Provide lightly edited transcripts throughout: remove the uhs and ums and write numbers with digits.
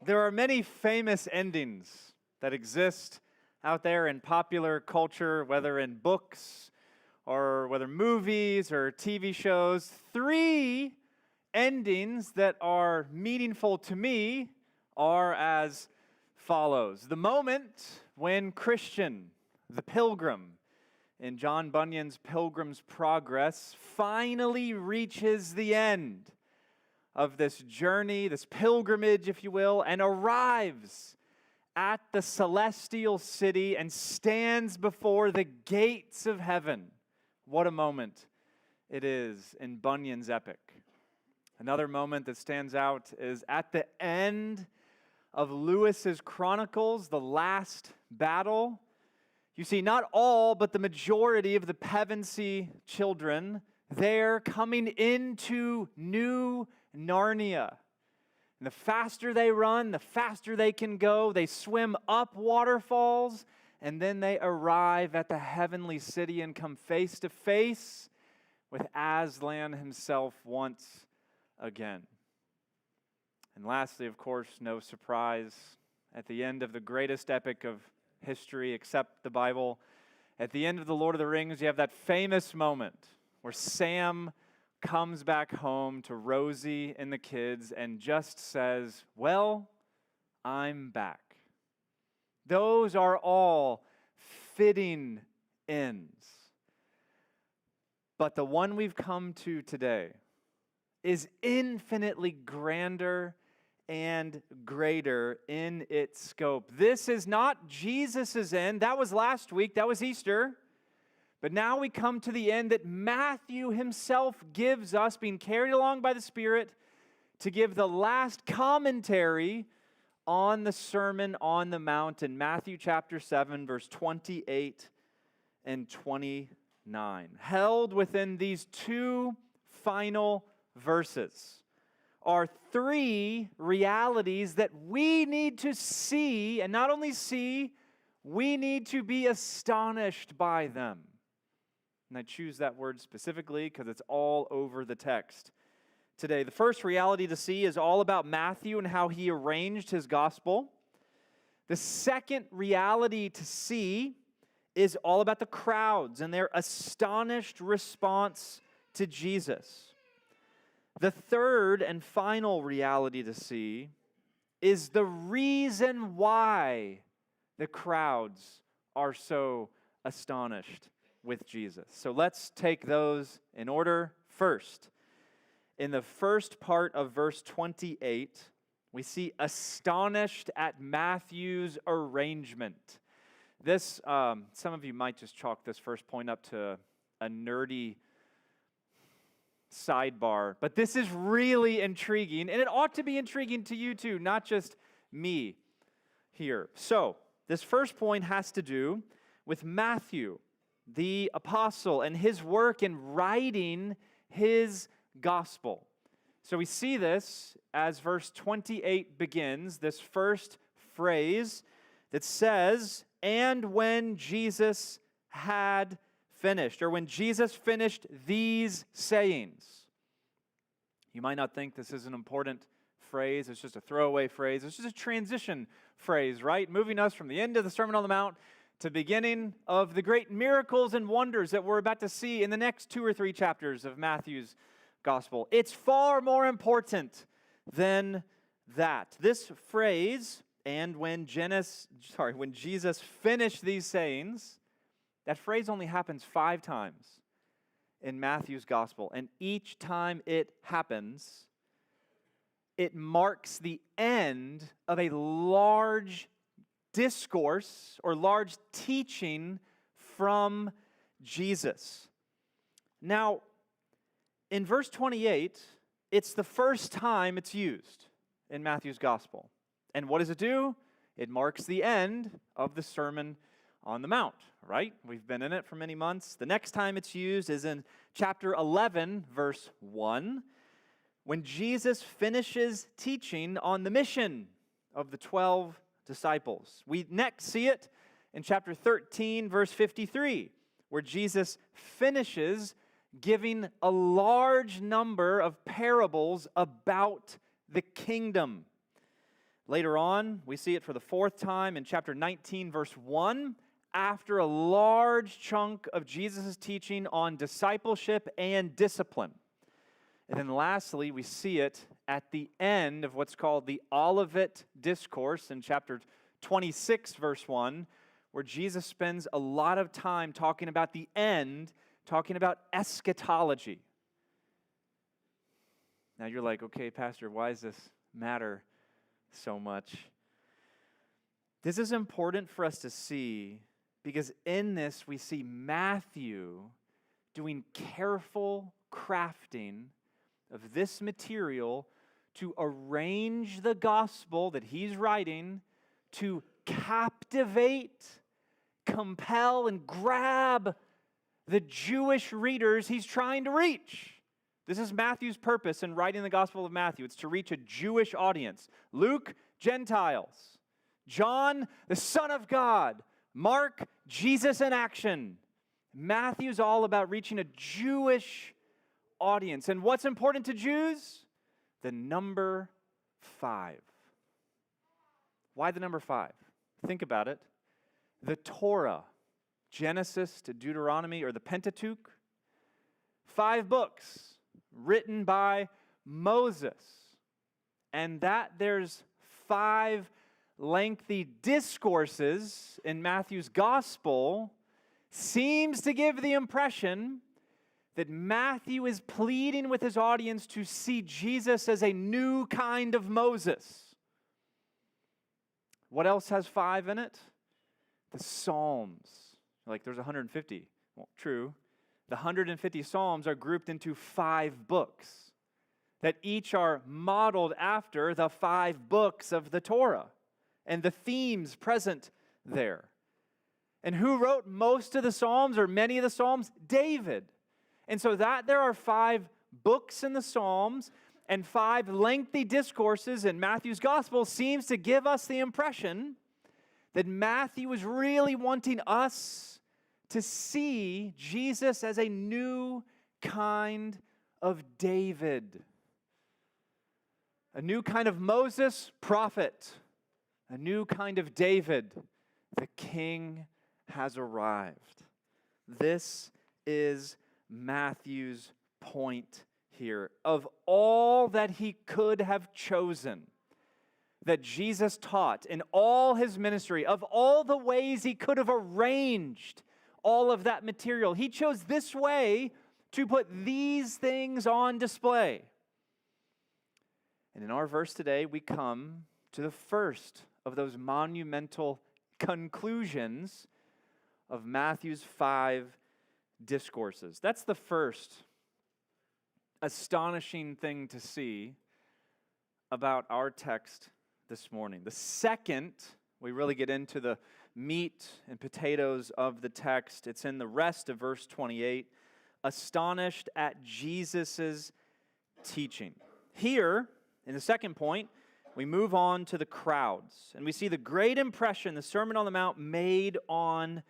There are many famous endings that exist out there in popular culture, whether in books or whether movies or TV shows. Three endings that are meaningful to me are as follows. The moment when Christian, the pilgrim, in John Bunyan's Pilgrim's Progress, finally reaches the end of this journey, this pilgrimage, if you will, and arrives at the celestial city and stands before the gates of heaven. What a moment it is in Bunyan's epic. Another moment that stands out is at the end of Lewis's Chronicles, the last battle. You see, not all, but the majority of the Pevensey children, they're coming into New Narnia. And the faster they run, the faster they can go. They swim up waterfalls, and then they arrive at the heavenly city and come face to face with Aslan himself once again. And lastly, of course, no surprise, at the end of the greatest epic of history except the Bible, at the end of The Lord of the Rings, you have that famous moment where Sam comes back home to Rosie and the kids and just says, "Well, I'm back." Those are all fitting ends. But the one we've come to today is infinitely grander and greater in its scope. This is not Jesus' end. That was last week. That was Easter. But now we come to the end that Matthew himself gives us, being carried along by the Spirit, to give the last commentary on the Sermon on the Mount in Matthew chapter 7, verse 28 and 29. Held within these two final verses are three realities that we need to see, and not only see, we need to be astonished by them. And I choose that word specifically because it's all over the text today. The first reality to see is all about Matthew and how he arranged his gospel. The second reality to see is all about the crowds and their astonished response to Jesus. The third and final reality to see is the reason why the crowds are so astonished with Jesus. So let's take those in order. First, in the first part of verse 28, we see astonished at Matthew's arrangement. This, some of you might just chalk this first point up to a nerdy sidebar, but this is really intriguing, and it ought to be intriguing to you too, not just me here. So, this first point has to do with Matthew, the apostle, and his work in writing his gospel. So we see this as verse 28 begins, this first phrase that says, "And when Jesus had finished," or when Jesus finished these sayings. You might not think this is an important phrase. It's just a throwaway phrase. It's just a transition phrase, right? Moving us from the end of the Sermon on the Mount to the beginning of the great miracles and wonders that we're about to see in the next 2 or 3 chapters of Matthew's gospel. It's far more important than that. This phrase, "and when Jesus finished these sayings," that phrase only happens 5 times in Matthew's gospel. And each time it happens, it marks the end of a large discourse or large teaching from Jesus. Now, in verse 28, it's the first time it's used in Matthew's gospel. And what does it do? It marks the end of the Sermon on the Mount, right? We've been in it for many months. The next time it's used is in chapter 11, verse 1, when Jesus finishes teaching on the mission of the 12 disciples. We next see it in chapter 13, verse 53, where Jesus finishes giving a large number of parables about the kingdom. Later on, we see it for the fourth time in chapter 19, verse 1, after a large chunk of Jesus' teaching on discipleship and discipline. And then lastly, we see it at the end of what's called the Olivet Discourse in chapter 26, verse 1, where Jesus spends a lot of time talking about the end, talking about eschatology. Now you're like, okay, Pastor, why does this matter so much? This is important for us to see because in this we see Matthew doing careful crafting of this material to arrange the gospel that he's writing to captivate, compel, and grab the Jewish readers he's trying to reach. This is Matthew's purpose in writing the Gospel of Matthew. It's to reach a Jewish audience. Luke, Gentiles. John, the Son of God. Mark, Jesus in action. Matthew's all about reaching a Jewish audience. And what's important to Jews? The number 5. Why the number 5? Think about it. The Torah, Genesis to Deuteronomy, or the Pentateuch, 5 books written by Moses. And that there's 5 lengthy discourses in Matthew's gospel seems to give the impression that Matthew is pleading with his audience to see Jesus as a new kind of Moses. What else has 5 in it? The Psalms. Like there's 150. Well, true. The 150 Psalms are grouped into 5 books that each are modeled after the 5 books of the Torah and the themes present there. And who wrote most of the Psalms or many of the Psalms? David. And so that there are 5 books in the Psalms and 5 lengthy discourses in Matthew's gospel seems to give us the impression that Matthew is really wanting us to see Jesus as a new kind of David. A new kind of Moses, prophet. A new kind of David. The king has arrived. This is Matthew's point here. Of all that he could have chosen, that Jesus taught in all his ministry, of all the ways he could have arranged all of that material, he chose this way to put these things on display. And in our verse today, we come to the first of those monumental conclusions of Matthew's 5 discourses. That's the first astonishing thing to see about our text this morning. The second, we really get into the meat and potatoes of the text. It's in the rest of verse 28. Astonished at Jesus' teaching. Here, in the second point, we move on to the crowds, and we see the great impression the Sermon on the Mount made on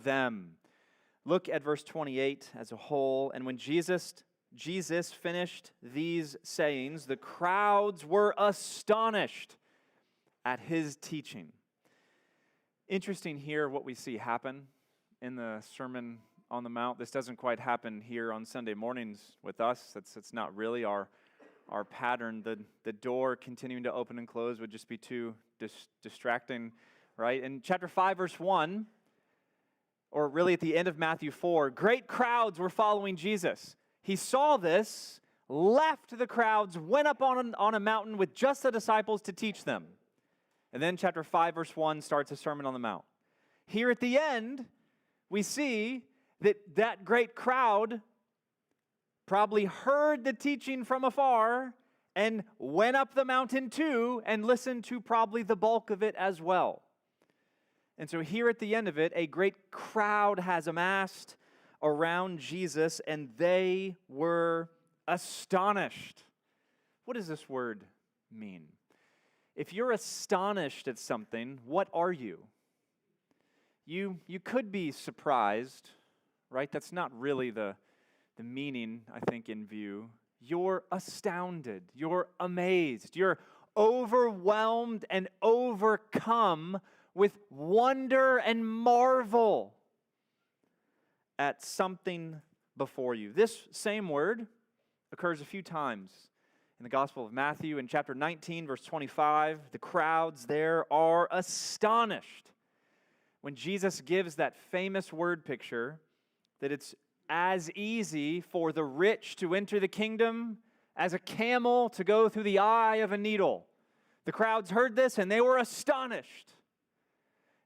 them. Look at verse 28 as a whole. And when Jesus finished these sayings, the crowds were astonished at his teaching. Interesting here what we see happen in the Sermon on the Mount. This doesn't quite happen here on Sunday mornings with us. It's not really our pattern. The door continuing to open and close would just be too distracting, right? In chapter 5, verse 1, or really at the end of Matthew 4, great crowds were following Jesus. He saw this, left the crowds, went up on a mountain with just the disciples to teach them. And then chapter 5, verse 1 starts a Sermon on the Mount. Here at the end, we see that great crowd probably heard the teaching from afar and went up the mountain too and listened to probably the bulk of it as well. And so here at the end of it, a great crowd has amassed around Jesus, and they were astonished. What does this word mean? If you're astonished at something, what are you? You could be surprised, right? That's not really the meaning, I think, in view. You're astounded. You're amazed. You're overwhelmed and overcome with wonder and marvel at something before you. This same word occurs a few times in the Gospel of Matthew. In chapter 19, verse 25, the crowds there are astonished when Jesus gives that famous word picture that it's as easy for the rich to enter the kingdom as a camel to go through the eye of a needle. The crowds heard this and they were astonished.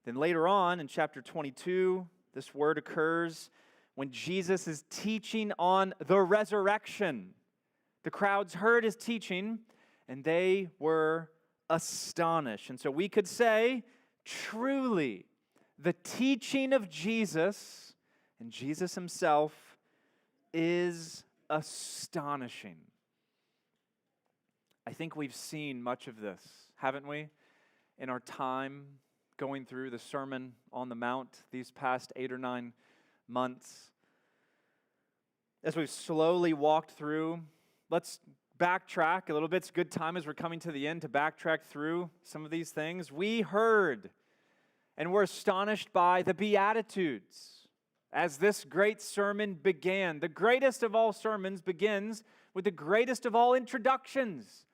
Then later on in chapter 22, this word occurs when Jesus is teaching on the resurrection. The crowds heard his teaching and they were astonished. And so we could say, truly, the teaching of Jesus and Jesus himself is astonishing. I think we've seen much of this, haven't we, in our time going through the Sermon on the Mount these past 8 or 9 months. As we've slowly walked through, let's backtrack a little bit. It's a good time as we're coming to the end to backtrack through some of these things. We heard and were astonished by the Beatitudes as this great sermon began. The greatest of all sermons begins with the greatest of all introductions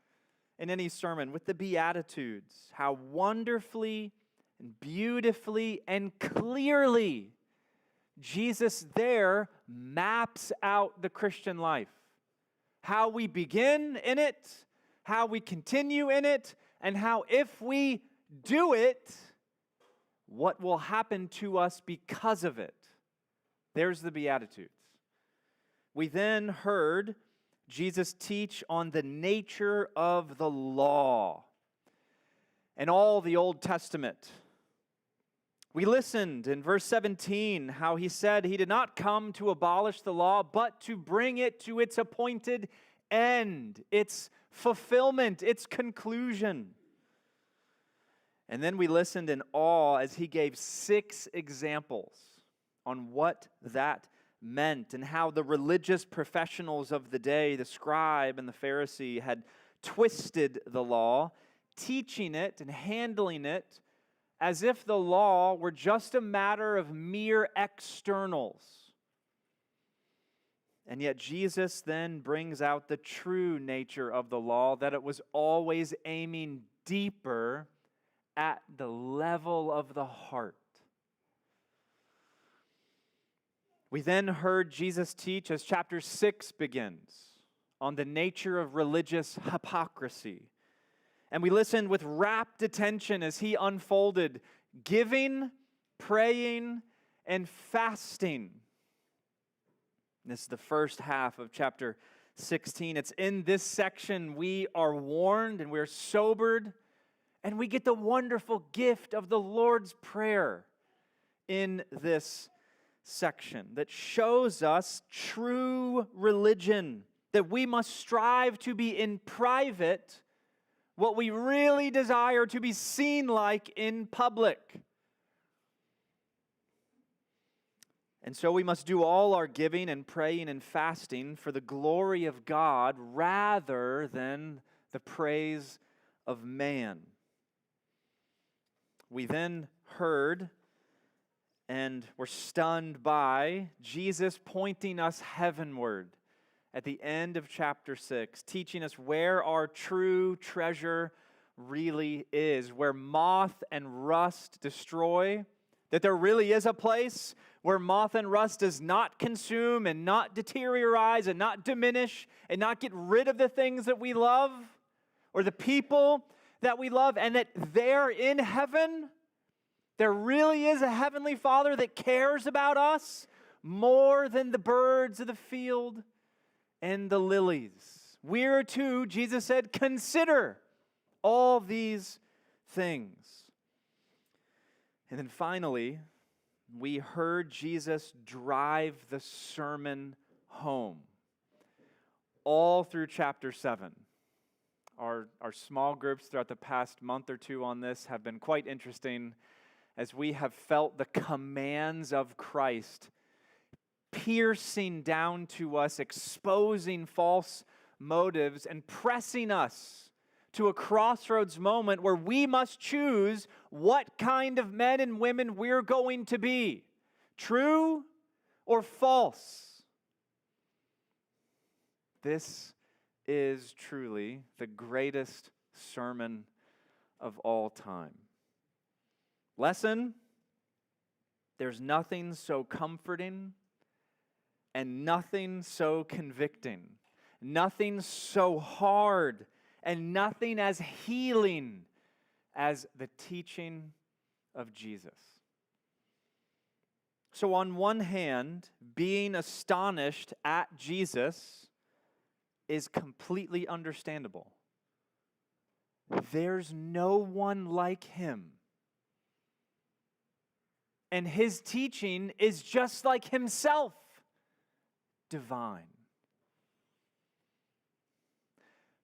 in any sermon, with the Beatitudes. How wonderfully and beautifully and clearly Jesus there maps out the Christian life. How we begin in it, how we continue in it, and how if we do it, what will happen to us because of it. There's the Beatitudes. We then heard Jesus teach on the nature of the law and all the Old Testament. We listened in verse 17 how he said he did not come to abolish the law, but to bring it to its appointed end, its fulfillment, its conclusion. And then we listened in awe as he gave 6 examples on what that meant and how the religious professionals of the day, the scribe and the Pharisee, had twisted the law, teaching it and handling it as if the law were just a matter of mere externals. And yet Jesus then brings out the true nature of the law, that it was always aiming deeper at the level of the heart. We then heard Jesus teach, as chapter 6 begins, on the nature of religious hypocrisy. And we listened with rapt attention as he unfolded giving, praying, and fasting. This is the first half of chapter 16. It's in this section we are warned and we're sobered, and we get the wonderful gift of the Lord's Prayer in this section that shows us true religion, that we must strive to be in private what we really desire to be seen like in public. And so we must do all our giving and praying and fasting for the glory of God rather than the praise of man. We then heard and were stunned by Jesus pointing us heavenward at the end of chapter 6, teaching us where our true treasure really is, where moth and rust destroy, that there really is a place where moth and rust does not consume and not deteriorize and not diminish and not get rid of the things that we love or the people that we love, and that there in heaven, there really is a heavenly Father that cares about us more than the birds of the field and the lilies. We're to, Jesus said, consider all these things. And then finally, we heard Jesus drive the sermon home all through chapter 7. Our small groups throughout the past month or two on this have been quite interesting as we have felt the commands of Christ piercing down to us, exposing false motives and pressing us to a crossroads moment where we must choose what kind of men and women we're going to be, true or false. This is truly the greatest sermon of all time. Lesson: there's nothing so comforting and nothing so convicting, nothing so hard, and nothing as healing as the teaching of Jesus. So on one hand, being astonished at Jesus is completely understandable. There's no one like him. And his teaching is just like himself, divine.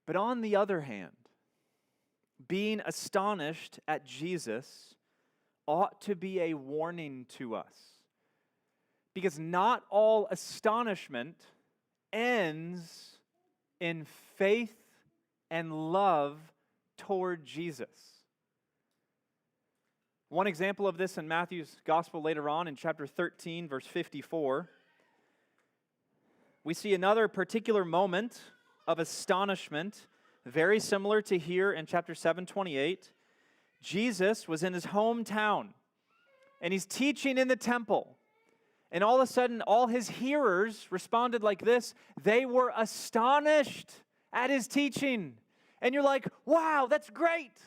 But on the other hand, being astonished at Jesus ought to be a warning to us. Because not all astonishment ends in faith and love toward Jesus. One example of this in Matthew's gospel later on in chapter 13, verse 54, we see another particular moment of astonishment, very similar to here in chapter 7:28. Jesus was in his hometown, and he's teaching in the temple. And all of a sudden, all his hearers responded like this. They were astonished at his teaching. And you're like, wow, that's great.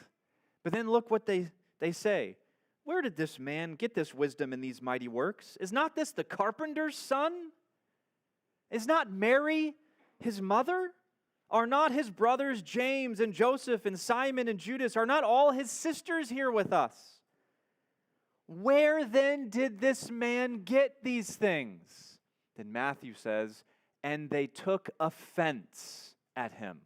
But then look what they say. Where did this man get this wisdom and these mighty works? Is not this the carpenter's son? Is not Mary his mother? Are not his brothers James and Joseph and Simon and Judas? Are not all his sisters here with us? Where then did this man get these things? Then Matthew says, and they took offense at him.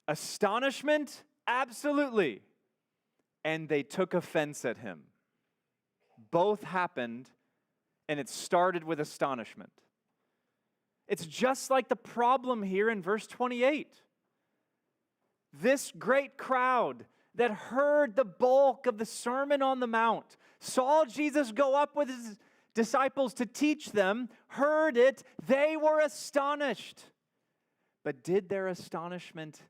Astonishment? Absolutely. And they took offense at him. Both happened, and it started with astonishment. It's just like the problem here in verse 28. This great crowd that heard the bulk of the Sermon on the Mount, saw Jesus go up with his disciples to teach them, heard it, they were astonished. But did their astonishment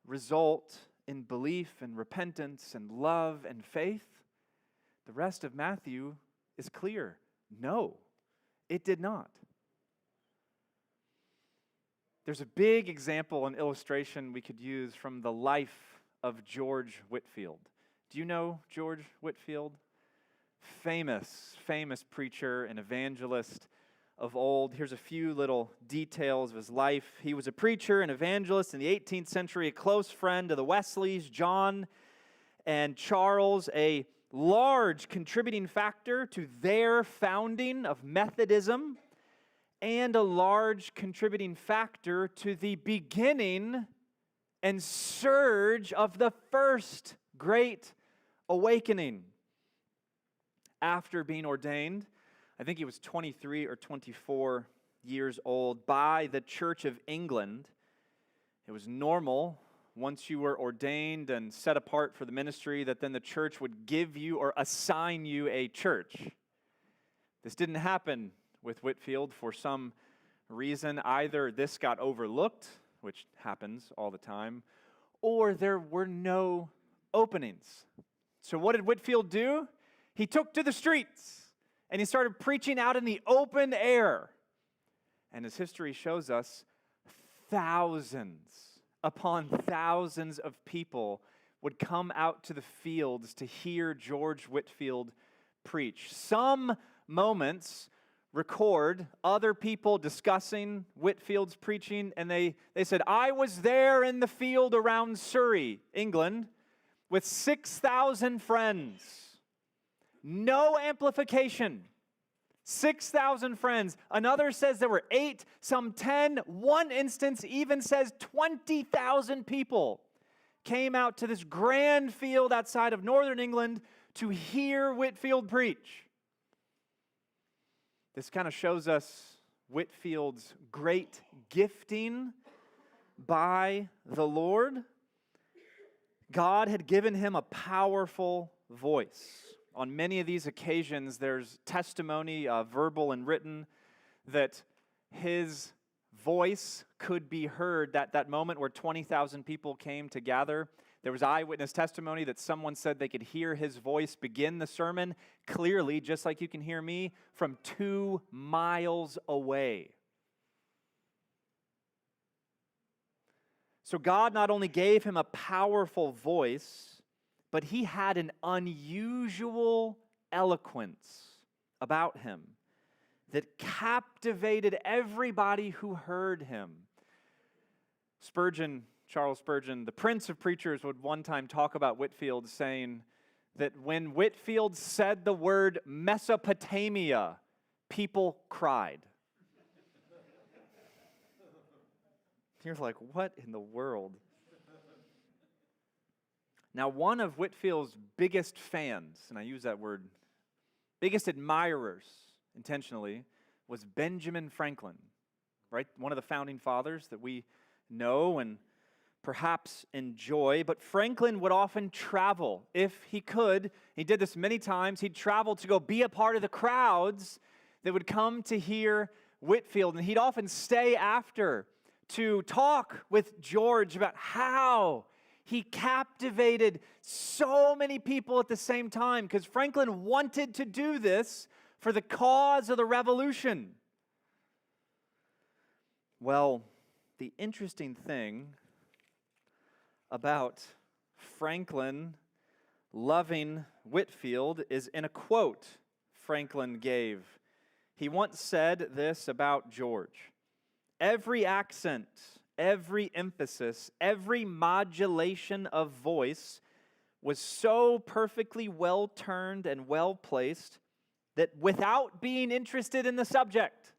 result in belief and repentance and love and faith? The rest of Matthew is clear. No, it did not. There's a big example and illustration we could use from the life of George Whitefield. Do you know George Whitefield? Famous preacher and evangelist of old. Here's a few little details of his life. He was a preacher and evangelist in the 18th century, a close friend of the Wesleys, John and Charles, a large contributing factor to their founding of Methodism, and a large contributing factor to the beginning and surge of the first Great Awakening. After being ordained, I think he was 23 or 24 years old, by the Church of England. It was normal, once you were ordained and set apart for the ministry, that then the church would give you or assign you a church. This didn't happen with Whitefield for some reason. Either this got overlooked, which happens all the time, or there were no openings. So what did Whitefield do? He took to the streets and he started preaching out in the open air. And as history shows us, thousands upon thousands of people would come out to the fields to hear George Whitefield preach. Some moments record other people discussing Whitefield's preaching, and they said, I was there in the field around Surrey, England, with 6,000 friends. No amplification. 6,000 friends. Another says there were 8, some 10. One instance even says 20,000 people came out to this grand field outside of northern England to hear Whitefield preach. This kind of shows us Whitefield's great gifting, by the Lord, God had given him a powerful voice. On many of these occasions, there's testimony, verbal and written, that his voice could be heard. That moment where 20,000 people came to gather, there was eyewitness testimony that someone said they could hear his voice begin the sermon clearly, just like you can hear me, from 2 miles away. So God not only gave him a powerful voice, but he had an unusual eloquence about him that captivated everybody who heard him. Charles Spurgeon, the prince of preachers, would one time talk about Whitefield, saying that when Whitefield said the word Mesopotamia, people cried. You're like, what in the world? Now, one of Whitefield's biggest fans, and I use that word, biggest admirers, intentionally, was Benjamin Franklin, right? One of the founding fathers that we know and perhaps enjoy. But Franklin would often travel if he could. He did this many times. He'd travel to go be a part of the crowds that would come to hear Whitefield. And he'd often stay after to talk with George about how he captivated so many people at the same time, because Franklin wanted to do this for the cause of the Revolution. Well, the interesting thing about Franklin loving Whitefield is in a quote Franklin gave. He once said this about George: "Every accent, every emphasis, every modulation of voice was so perfectly well turned and well placed that without being interested in the subject,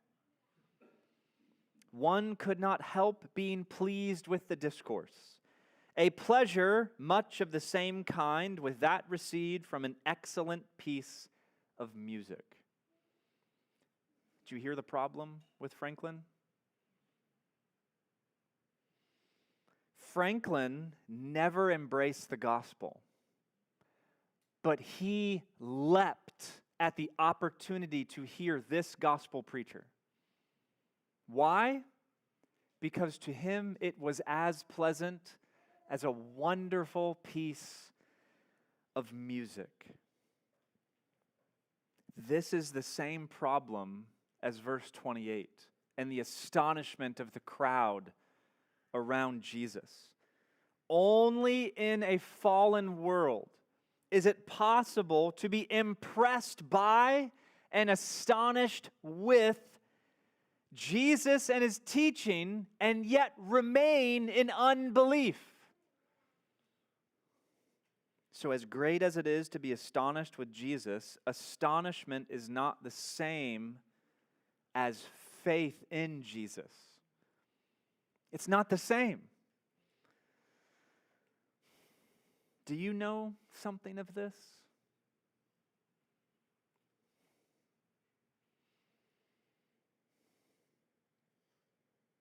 one could not help being pleased with the discourse. A pleasure much of the same kind with that received from an excellent piece of music." Did you hear the problem with Franklin? Franklin never embraced the gospel, but he leapt at the opportunity to hear this gospel preacher. Why? Because to him it was as pleasant as a wonderful piece of music. This is the same problem as verse 28 and the astonishment of the crowd around Jesus. Only in a fallen world is it possible to be impressed by and astonished with Jesus and his teaching and yet remain in unbelief. So as great as it is to be astonished with Jesus, astonishment is not the same as faith in Jesus. It's not the same. Do you know something of this?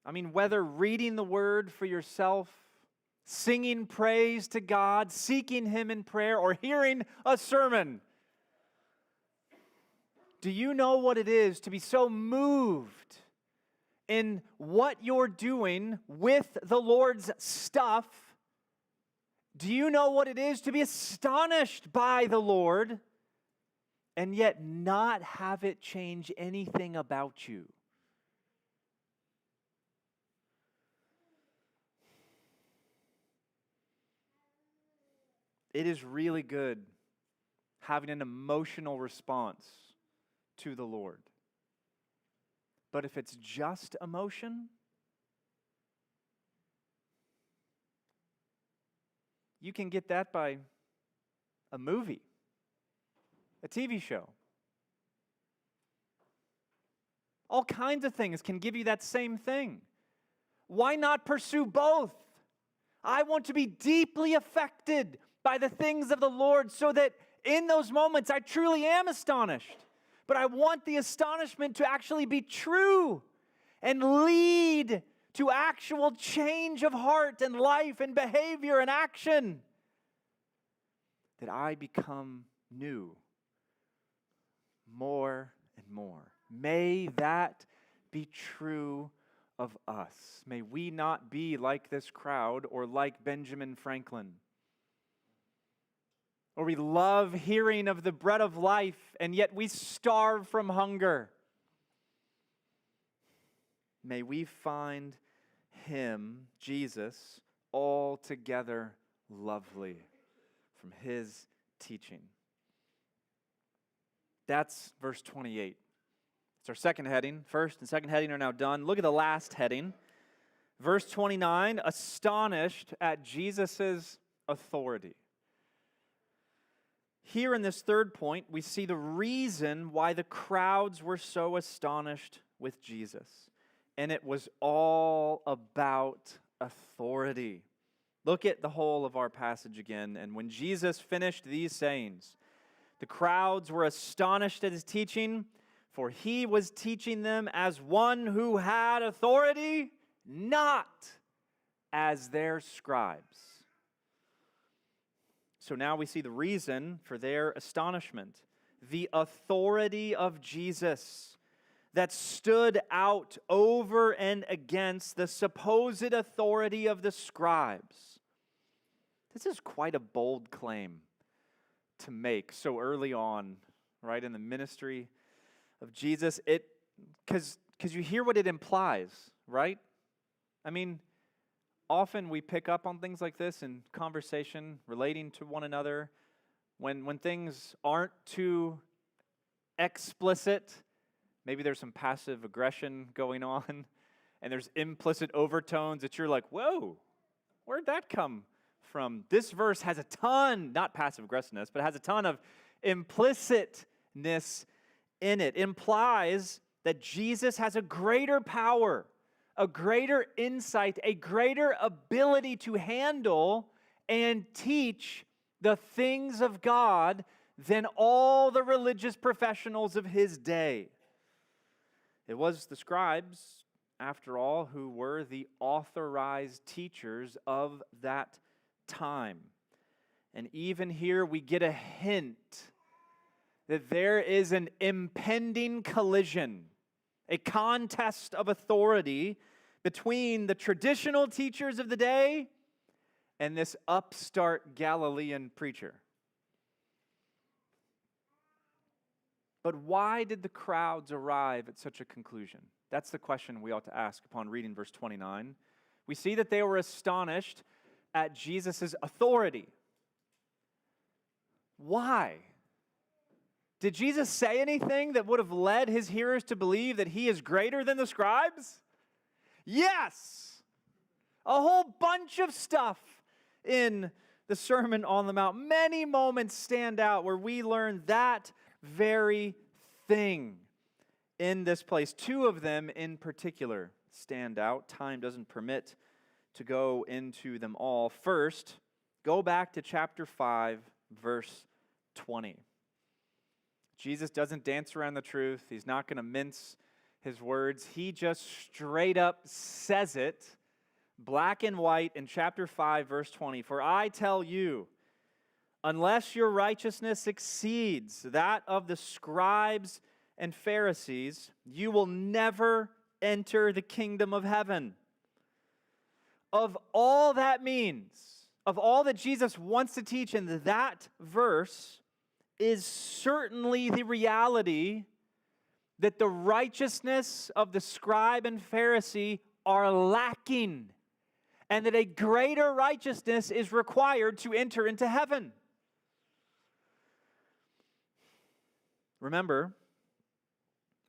I mean, whether reading the Word for yourself, singing praise to God, seeking Him in prayer, or hearing a sermon, do you know what it is to be so moved in what you're doing with the Lord's stuff? Do you know what it is to be astonished by the Lord and yet not have it change anything about you? It is really good having an emotional response to the Lord. But if it's just emotion, you can get that by a movie, a TV show. All kinds of things can give you that same thing. Why not pursue both? I want to be deeply affected by the things of the Lord so that in those moments I truly am astonished. But I want the astonishment to actually be true and lead to actual change of heart and life and behavior and action. That I become new more and more. May that be true of us. May we not be like this crowd or like Benjamin Franklin. Or we love hearing of the bread of life, and yet we starve from hunger. May we find Him, Jesus, altogether lovely from His teaching. That's verse 28. It's our second heading. First and second heading are now done. Look at the last heading. Verse 29, astonished at Jesus' authority. Here in this third point, we see the reason why the crowds were so astonished with Jesus. And it was all about authority. Look at the whole of our passage again. And when Jesus finished these sayings, the crowds were astonished at His teaching, for He was teaching them as one who had authority, not as their scribes. So now we see the reason for their astonishment. The authority of Jesus that stood out over and against the supposed authority of the scribes. This is quite a bold claim to make so early on, right, in the ministry of Jesus. Because you hear what it implies, right? I mean, often we pick up on things like this in conversation relating to one another. When things aren't too explicit, maybe there's some passive aggression going on, and there's implicit overtones that you're like, whoa, where'd that come from? This verse has a ton, not passive aggressiveness, but has a ton of implicitness in it. It implies that Jesus has a greater power, a greater insight, a greater ability to handle and teach the things of God than all the religious professionals of His day. It was the scribes, after all, who were the authorized teachers of that time. And even here we get a hint that there is an impending collision, a contest of authority between the traditional teachers of the day and this upstart Galilean preacher. But why did the crowds arrive at such a conclusion? That's the question we ought to ask upon reading verse 29. We see that they were astonished at Jesus' authority. Why? Did Jesus say anything that would have led His hearers to believe that He is greater than the scribes? Yes! A whole bunch of stuff in the Sermon on the Mount. Many moments stand out where we learn that very thing in this place. Two of them in particular stand out. Time doesn't permit to go into them all. First, go back to chapter 5, verse 20. Jesus doesn't dance around the truth. He's not going to mince His words. He just straight up says it, black and white, in chapter 5, verse 20. For I tell you, unless your righteousness exceeds that of the scribes and Pharisees, you will never enter the kingdom of heaven. Of all that means, of all that Jesus wants to teach in that verse, is certainly the reality that the righteousness of the scribe and Pharisee are lacking, and that a greater righteousness is required to enter into heaven. Remember,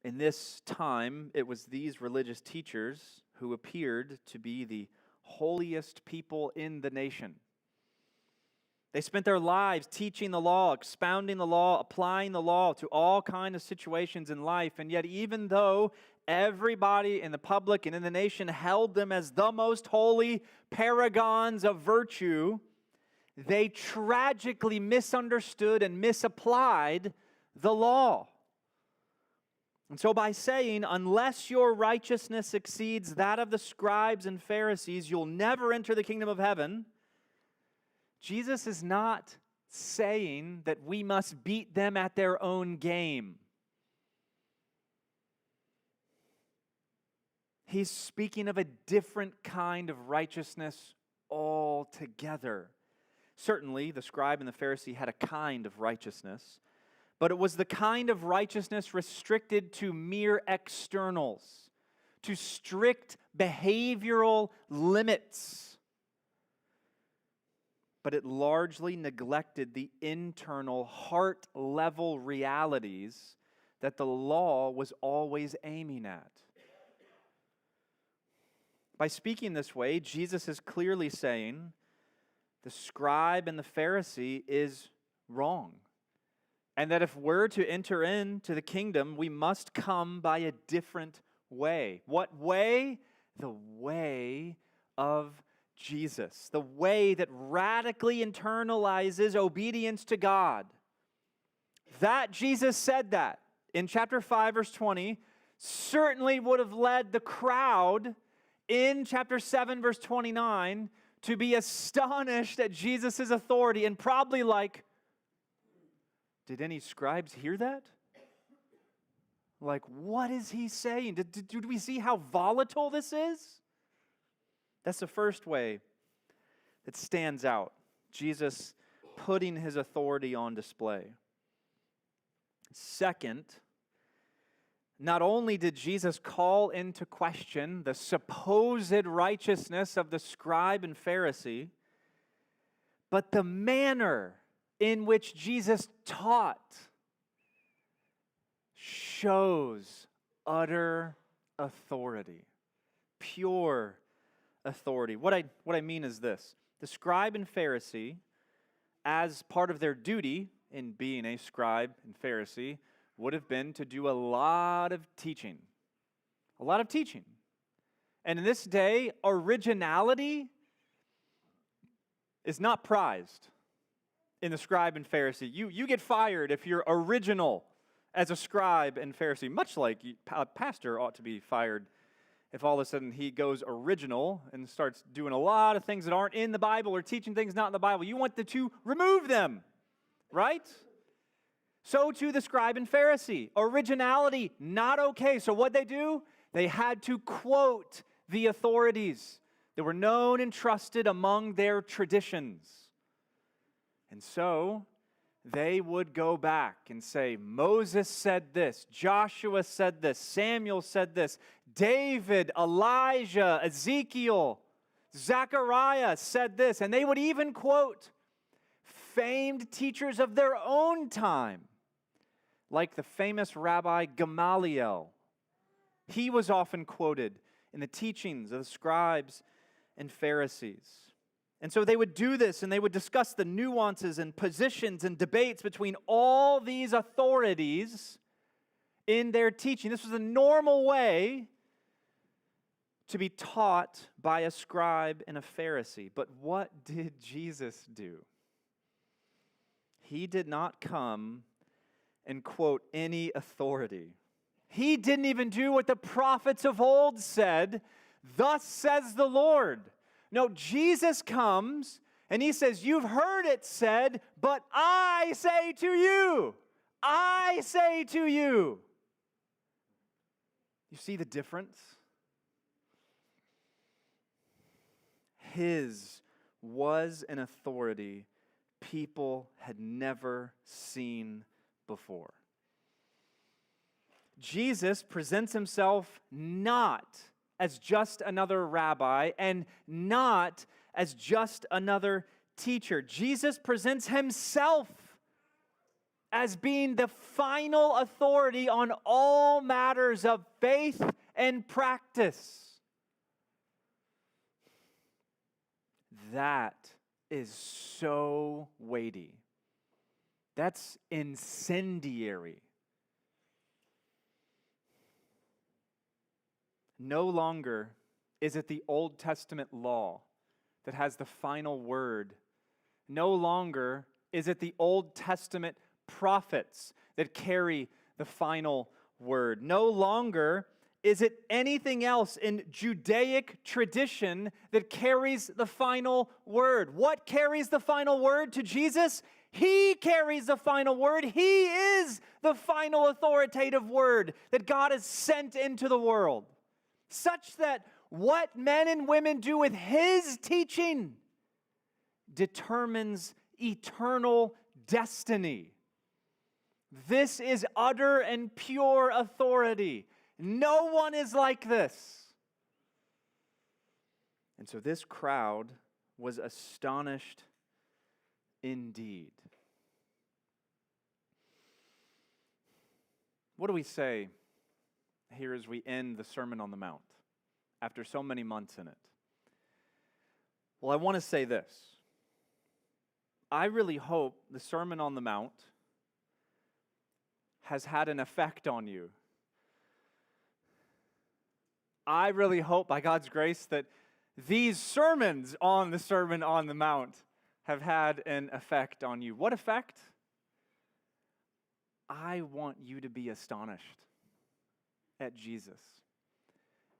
in this time, it was these religious teachers who appeared to be the holiest people in the nation. They spent their lives teaching the law, expounding the law, applying the law to all kinds of situations in life. And yet, even though everybody in the public and in the nation held them as the most holy paragons of virtue, they tragically misunderstood and misapplied the law. And so by saying, unless your righteousness exceeds that of the scribes and Pharisees, you'll never enter the kingdom of heaven, Jesus is not saying that we must beat them at their own game. He's speaking of a different kind of righteousness altogether. Certainly, the scribe and the Pharisee had a kind of righteousness, but it was the kind of righteousness restricted to mere externals, to strict behavioral limits. But it largely neglected the internal, heart-level realities that the law was always aiming at. By speaking this way, Jesus is clearly saying the scribe and the Pharisee is wrong, and that if we're to enter into the kingdom, we must come by a different way. What way? The way of Jesus, the way that radically internalizes obedience to God. That Jesus said that in chapter 5, verse 20, certainly would have led the crowd in chapter 7, verse 29, to be astonished at Jesus' authority and probably like, did any scribes hear that? Like, what is he saying? Did we see how volatile this is? That's the first way that stands out. Jesus putting his authority on display. Second, not only did Jesus call into question the supposed righteousness of the scribe and Pharisee, but the manner in which Jesus taught shows utter authority, pure authority. What I mean is this. The scribe and Pharisee, as part of their duty in being a scribe and Pharisee, would have been to do a lot of teaching. A lot of teaching. And in this day, originality is not prized in the scribe and Pharisee. You get fired if you're original as a scribe and Pharisee, much like a pastor ought to be fired if all of a sudden he goes original and starts doing a lot of things that aren't in the Bible or teaching things not in the Bible. You want to remove them, right? So too the scribe and Pharisee. Originality, not okay. So what they do? They had to quote the authorities that were known and trusted among their traditions. And so they would go back and say, Moses said this, Joshua said this, Samuel said this, David, Elijah, Ezekiel, Zechariah said this. And they would even quote famed teachers of their own time, like the famous Rabbi Gamaliel. He was often quoted in the teachings of the scribes and Pharisees. And so they would do this, and they would discuss the nuances and positions and debates between all these authorities in their teaching. This was a normal way to be taught by a scribe and a Pharisee. But what did Jesus do? He did not come and quote any authority. He didn't even do what the prophets of old said, thus says the Lord. No, Jesus comes and he says, you've heard it said, but I say to you, I say to you. You see the difference? His was an authority people had never seen before. Jesus presents himself not as just another rabbi and not as just another teacher. Jesus presents himself as being the final authority on all matters of faith and practice. That is so weighty. That's incendiary. No longer is it the Old Testament law that has the final word. No longer is it the Old Testament prophets that carry the final word. No longer is it anything else in Judaic tradition that carries the final word. What carries the final word to Jesus? He carries the final word. He is the final authoritative word that God has sent into the world, such that what men and women do with His teaching determines eternal destiny. This is utter and pure authority. No one is like this. And so this crowd was astonished indeed. What do we say here as we end the Sermon on the Mount after so many months in it? Well, I want to say this. I really hope the Sermon on the Mount has had an effect on you. I really hope, by God's grace, that these sermons on the Sermon on the Mount have had an effect on you. What effect? I want you to be astonished at Jesus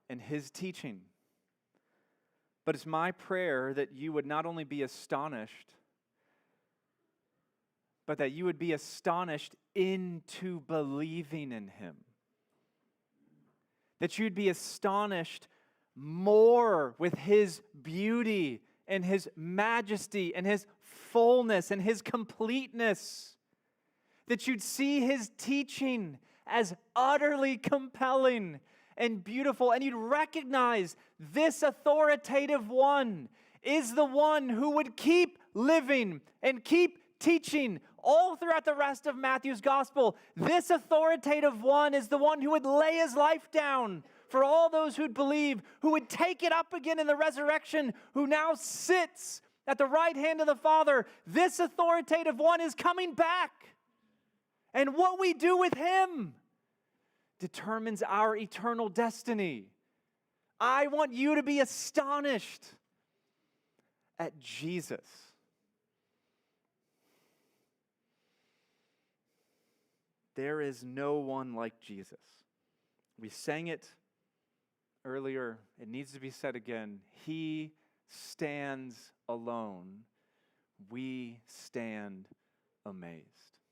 and His teaching. But it's my prayer that you would not only be astonished, but that you would be astonished into believing in Him. That you'd be astonished more with His beauty and His majesty and His fullness and His completeness. That you'd see His teaching as utterly compelling and beautiful, and you'd recognize this authoritative one is the one who would keep living and keep teaching all throughout the rest of Matthew's gospel. This authoritative one is the one who would lay His life down for all those who'd believe, who would take it up again in the resurrection, who now sits at the right hand of the Father. This authoritative one is coming back. And what we do with Him determines our eternal destiny. I want you to be astonished at Jesus. There is no one like Jesus. We sang it earlier. It needs to be said again. He stands alone. We stand amazed.